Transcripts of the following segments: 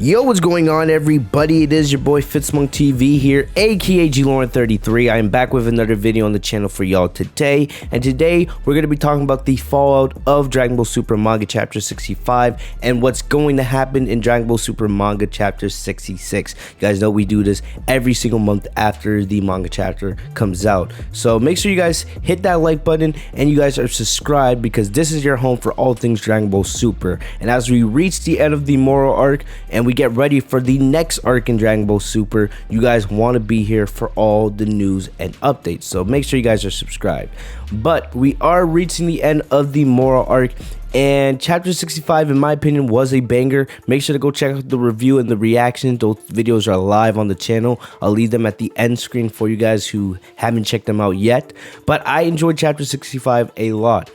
Yo, what's going on, everybody? It is your boy Fitzmonk TV here, aka GLauren33. I am back with another video on the channel for y'all today, and today we're going to be talking about the fallout of Dragon Ball Super Manga Chapter 65 and what's going to happen in Dragon Ball Super Manga Chapter 66. You guys know we do this every single month after the manga chapter comes out, so make sure you guys hit that like button and you guys are subscribed, because this is your home for all things Dragon Ball Super. And as we reach the end of the Moro arc and we get ready for the next arc in Dragon Ball Super, you guys want to be here for all the news and updates, so make sure you guys are subscribed. But we are reaching the end of the Moro arc, and chapter 65 in my opinion was a banger. Make sure to go check out the review and the reaction. Those videos are live on the channel. I'll leave them at the end screen for you guys who haven't checked them out yet. But I enjoyed chapter 65 a lot.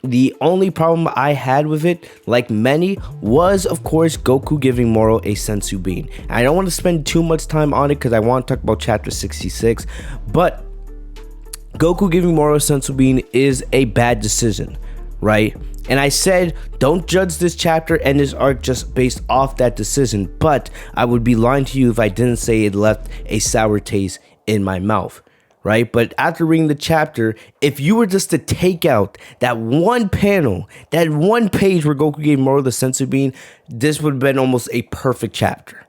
The only problem I had with it, like many, was of course Goku giving Moro a sensu bean. I don't want to spend too much time on it because I want to talk about chapter 66, but Goku giving Moro a sensu bean is a bad decision, right? And I said don't judge this chapter and this arc just based off that decision, but I would be lying to you if I didn't say it left a sour taste in my mouth. Right? But after reading the chapter, if you were just to take out that one panel, that one page where Goku gave Moro the sensu bean, this would have been almost a perfect chapter.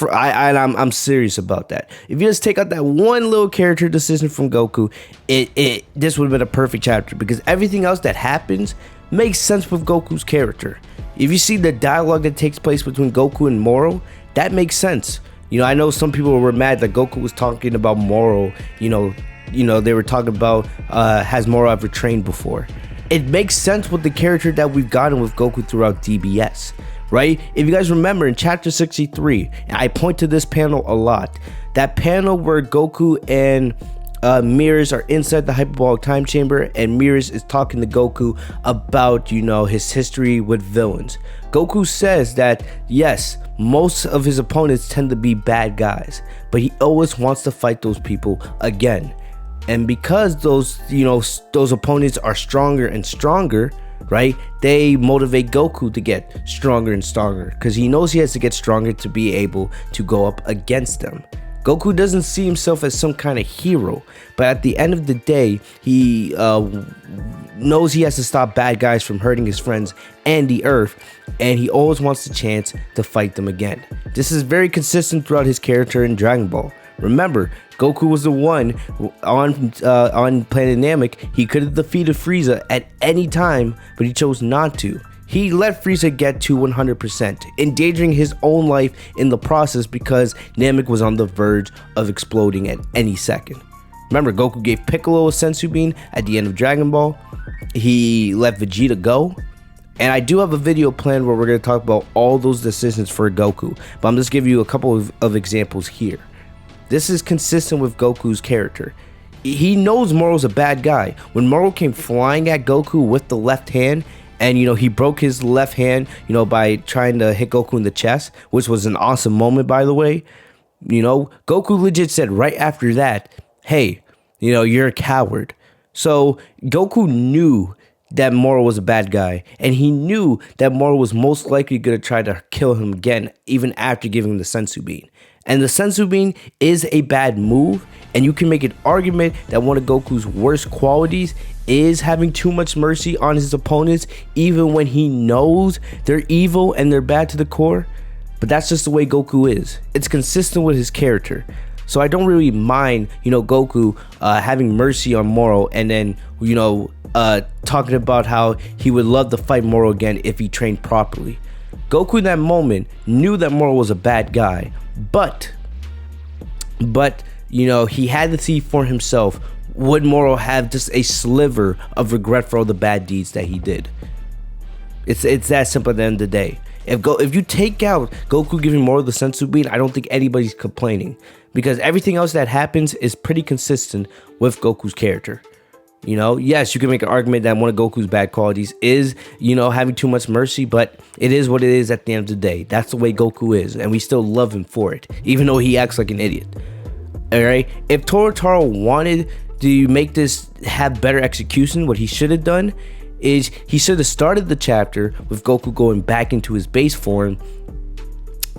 I'm serious about that. If you just take out that one little character decision from Goku, this would have been a perfect chapter, because everything else that happens makes sense with Goku's character. If you see the dialogue that takes place between Goku and Moro, that makes sense. You know, I know some people were mad that Goku was talking about Moro. You know, they were talking about has Moro ever trained before? It makes sense with the character that we've gotten with Goku throughout DBS, right? If you guys remember in chapter 63, and I point to this panel a lot, that panel where Goku and Mirrors are inside the hyperbolic time chamber, and Mirrors is talking to Goku about, you know, his history with villains. Goku says that yes, most of his opponents tend to be bad guys, but he always wants to fight those people again. And because those opponents are stronger and stronger, right, they motivate Goku to get stronger and stronger, because he knows he has to get stronger to be able to go up against them. Goku doesn't see himself as some kind of hero, but at the end of the day, he knows he has to stop bad guys from hurting his friends and the Earth, and he always wants the chance to fight them again. This is very consistent throughout his character in Dragon Ball. Remember, Goku was the one on Planet Namek. He could have defeated Frieza at any time, but he chose not to. He let Frieza get to 100%, endangering his own life in the process, because Namek was on the verge of exploding at any second. Remember, Goku gave Piccolo a sensu bean at the end of Dragon Ball. He let Vegeta go. And I do have a video planned where we're going to talk about all those decisions for Goku, but I'm just giving you a couple of examples here. This is consistent with Goku's character. He knows Moro's a bad guy. When Moro came flying at Goku with the left hand, and, you know, he broke his left hand, you know, by trying to hit Goku in the chest, which was an awesome moment, by the way. You know, Goku legit said right after that, hey, you know, you're a coward. So Goku knew that Moro was a bad guy, and he knew that Moro was most likely going to try to kill him again, even after giving him the sensu bean. And the sensu bean is a bad move, and you can make an argument that one of Goku's worst qualities is having too much mercy on his opponents, even when he knows they're evil and they're bad to the core. But that's just the way Goku is. It's consistent with his character. So I don't really mind, you know, Goku having mercy on Moro, and then, you know, talking about how he would love to fight Moro again if he trained properly. Goku in that moment knew that Moro was a bad guy, but you know, he had to see for himself, would Moro have just a sliver of regret for all the bad deeds that he did. It's that simple at the end of the day. If you take out Goku giving Moro the sensu bean, I don't think anybody's complaining, because everything else that happens is pretty consistent with Goku's character. You know, yes, you can make an argument that one of Goku's bad qualities is, you know, having too much mercy, but it is what it is at the end of the day. That's the way Goku is, and we still love him for it, even though he acts like an idiot. Alright, if Toro wanted to make this have better execution, what he should have done is he should have started the chapter with Goku going back into his base form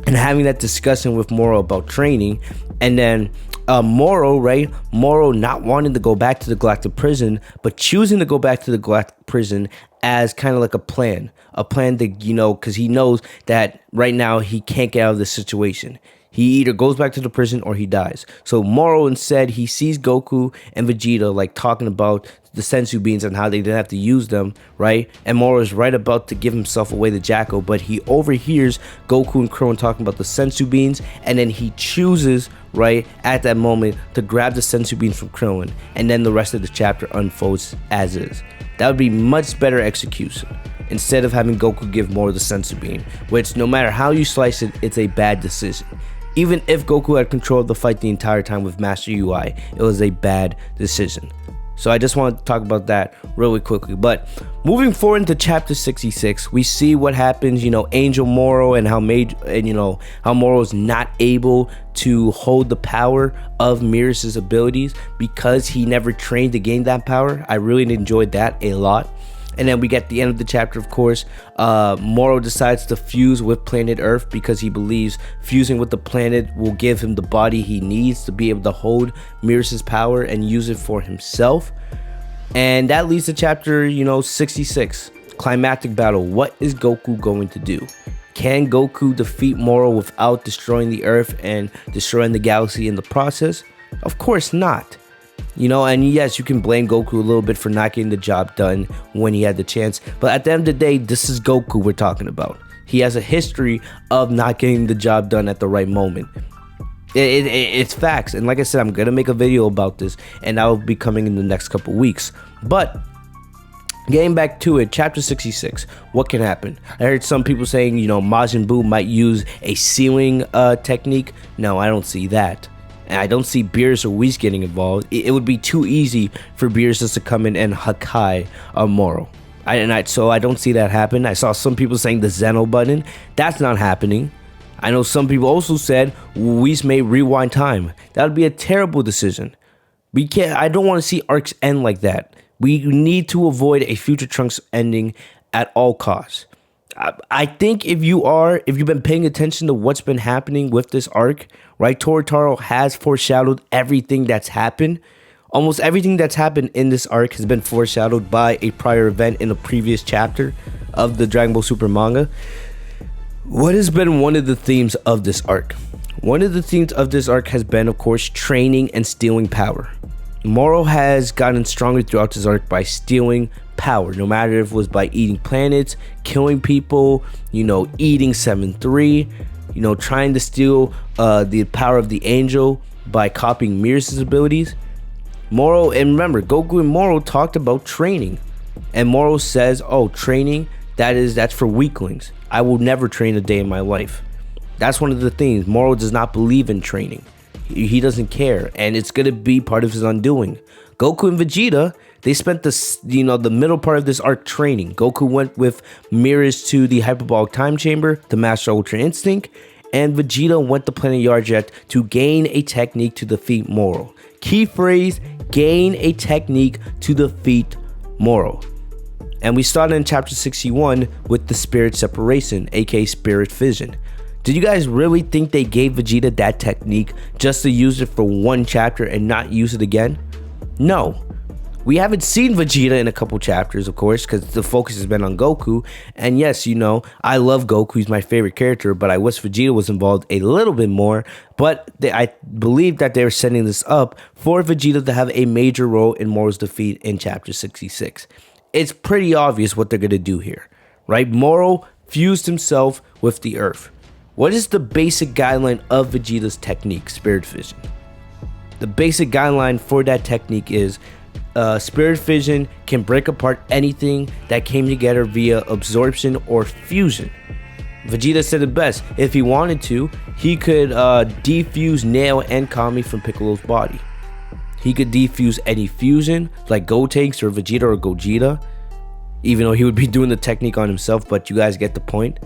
and having that discussion with Moro about training. And then Moro, right? Moro not wanting to go back to the galactic prison, but choosing to go back to the galactic prison as kind of like a plan that, you know, because he knows that right now he can't get out of this situation. He either goes back to the prison or he dies. So Moro instead, he sees Goku and Vegeta like talking about the sensu beans and how they didn't have to use them, right? And Moro is right about to give himself away to Jacko, but he overhears Goku and Krillin talking about the sensu beans, and then he chooses, right, at that moment to grab the sensu beans from Krillin, and then the rest of the chapter unfolds as is. That would be much better execution, instead of having Goku give Moro the sensu bean, which no matter how you slice it, it's a bad decision. Even if Goku had control of the fight the entire time with Master UI, it was a bad decision. So I just want to talk about that really quickly. But moving forward into chapter 66, we see what happens, you know, Angel Moro and how Moro is not able to hold the power of Miras's abilities because he never trained to gain that power. I really enjoyed that a lot. And then we get the end of the chapter, of course. Moro decides to fuse with planet Earth because he believes fusing with the planet will give him the body he needs to be able to hold Miras's power and use it for himself. And that leads to chapter, 66. Climactic battle. What is Goku going to do? Can Goku defeat Moro without destroying the Earth and destroying the galaxy in the process? Of course not. And yes, you can blame Goku a little bit for not getting the job done when he had the chance. But at the end of the day, this is Goku we're talking about. He has a history of not getting the job done at the right moment. It's facts. And like I said, I'm going to make a video about this, and that will be coming in the next couple weeks. But getting back to it, chapter 66, what can happen? I heard some people saying, Majin Buu might use a sealing technique. No, I don't see that. And I don't see Beerus or Whis getting involved. It would be too easy for Beerus just to come in and Hakai Moro. So I don't see that happen. I saw some people saying the Zeno button. That's not happening. I know some people also said Whis may rewind time. That would be a terrible decision. I don't want to see arcs end like that. We need to avoid a future Trunks ending at all costs. I think if you've been paying attention to what's been happening with this arc, right? Torotaro has foreshadowed everything that's happened. Almost everything that's happened in this arc has been foreshadowed by a prior event in a previous chapter of the Dragon Ball Super manga. What has been one of the themes of this arc? One of the themes of this arc has been, of course, training and stealing power. Moro has gotten stronger throughout this arc by stealing power, no matter if it was by eating planets, killing people, eating 7-3, trying to steal the power of the angel by copying Miras's abilities. Moro, and remember, Goku and Moro talked about training, and Moro says, training, that's for weaklings. I will never train a day in my life. That's one of the things. Moro does not believe in training. He doesn't care, and it's going to be part of his undoing. Goku and Vegeta, they spent the middle part of this arc training. Goku went with Miras to the hyperbolic time chamber to master Ultra Instinct, and Vegeta went to Planet Yarjet to gain a technique to defeat Moro. Key phrase, gain a technique to defeat Moro. And we started in chapter 61 with the Spirit Separation, aka Sprit Fission. Did you guys really think they gave Vegeta that technique just to use it for one chapter and not use it again? No. We haven't seen Vegeta in a couple chapters, of course, because the focus has been on Goku. And yes, I love Goku. He's my favorite character, but I wish Vegeta was involved a little bit more. But I believe that they were setting this up for Vegeta to have a major role in Moro's defeat in chapter 66. It's pretty obvious what they're going to do here, right? Moro fused himself with the Earth. What is the basic guideline of Vegeta's technique, Sprit Fission? The basic guideline for that technique is Sprit Fission can break apart anything that came together via absorption or fusion. Vegeta said it best. If he wanted to, he could defuse Nail and Kami from Piccolo's body. He could defuse any fusion, like Gotenks or Vegeta or Gogeta, even though he would be doing the technique on himself, but you guys get the point.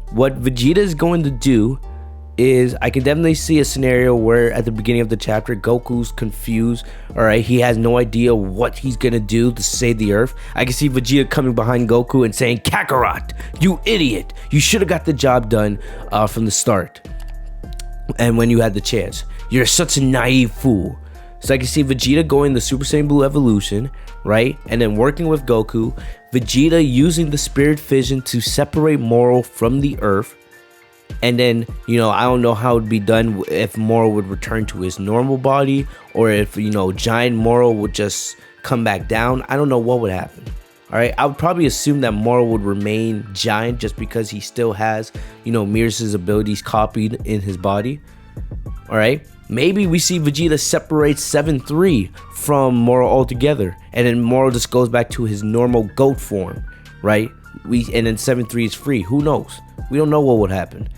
What Vegeta is going to do is I can definitely see a scenario where at the beginning of the chapter Goku's confused. All right, he has no idea what he's gonna do to save the Earth. I can see Vegeta coming behind Goku and saying, "Kakarot, you idiot! You should have got the job done from the start, and when you had the chance. You're such a naive fool." So I can see Vegeta going the Super Saiyan Blue evolution, right? And then working with Goku, Vegeta using the Sprit Fission to separate Moro from the Earth. And then, you know, I don't know how it would be done if Moro would return to his normal body, or if, you know, giant Moro would just come back down. I don't know what would happen. All right, I would probably assume that Moro would remain giant just because he still has, you know, Meares' abilities copied in his body. All right, maybe we see Vegeta separate 7-3 from Moro altogether, and then Moro just goes back to his normal goat form, right? And then 7-3 is free. Who knows? We don't know what would happen.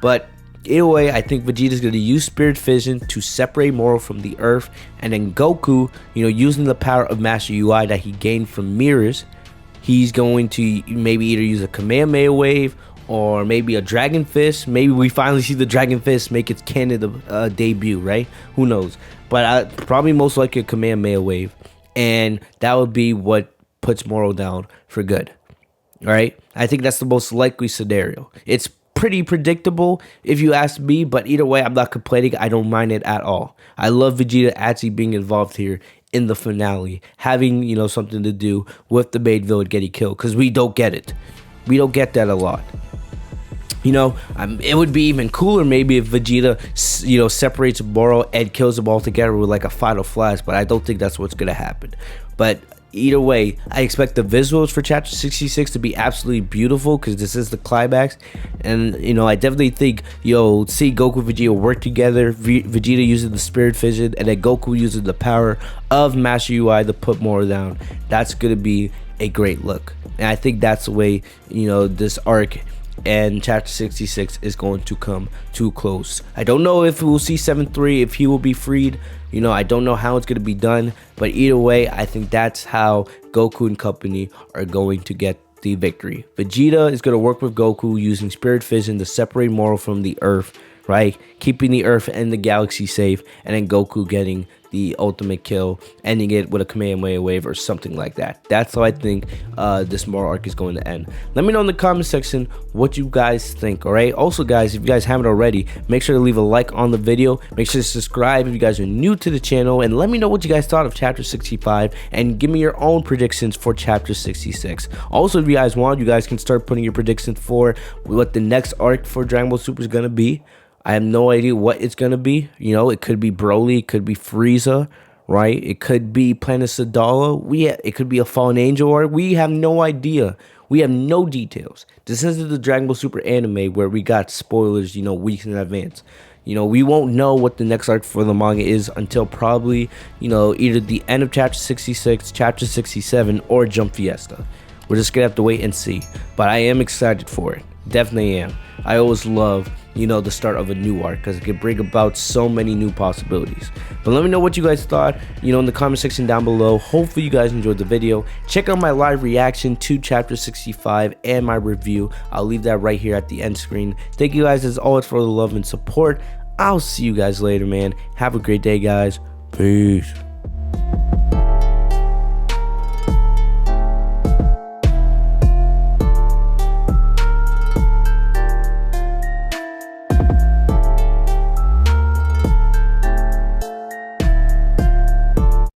But either way, I think Vegeta's going to use Sprit Fission to separate Moro from the Earth, and then Goku, you know, using the power of Master UI that he gained from Meares, he's going to maybe either use a Kamehameha Wave or maybe a Dragon Fist. Maybe we finally see the Dragon Fist make its canon debut, right? Who knows? But probably most likely a Kamehameha Wave, and that would be what puts Moro down for good. All right, I think that's the most likely scenario. It's pretty predictable if you ask me, but either way, I'm not complaining. I don't mind it at all. I love Vegeta actually being involved here in the finale, having, you know, something to do with the main villain getting killed, because we don't get it. We don't get that a lot. You know, it would be even cooler maybe if Vegeta, you know, separates Moro and kills them all together with like a final flash, but I don't think that's what's gonna happen. But either way, I expect the visuals for chapter 66 to be absolutely beautiful, because this is the climax. And, you know, I definitely think you'll see Goku and Vegeta work together, Vegeta using the Sprit Fission, and then Goku using the power of Master UI to put Moro down. That's going to be a great look. And I think that's the way, you know, this arc and chapter 66 is going to come to close. I don't know if we'll see 7-3, if he will be freed. You know, I don't know how it's going to be done, but either way, I think that's how Goku and company are going to get the victory. Vegeta is going to work with Goku using Sprit Fission to separate Moro from the Earth, right? Keeping the Earth and the galaxy safe, and then Goku getting the ultimate kill, ending it with a Kamehameha Wave or something like that. That's how I think this Moro arc is going to end. Let me know in the comment section what you guys think, all right? Also, guys, if you guys haven't already, make sure to leave a like on the video. Make sure to subscribe if you guys are new to the channel, and let me know what you guys thought of chapter 65, and give me your own predictions for chapter 66. Also, if you guys want, you guys can start putting your predictions for what the next arc for Dragon Ball Super is going to be. I have no idea what it's going to be. You know, it could be Broly, it could be Frieza, right? It could be Planet Sadala. It could be a Fallen Angel arc. We have no idea. We have no details. This isn't the Dragon Ball Super anime where we got spoilers, you know, weeks in advance. You know, we won't know what the next arc for the manga is until probably, you know, either the end of chapter 66, chapter 67, or Jump Fiesta. We're just going to have to wait and see. But I am excited for it. Definitely am. I always love, you know, the start of a new arc, because it can bring about so many new possibilities. But let me know what you guys thought, you know, in the comment section down below. Hopefully you guys enjoyed the video. Check out my live reaction to chapter 65 and my review. I'll leave that right here at the end screen. Thank you guys as always for the love and support. I'll see you guys later, man. Have a great day, guys. Peace.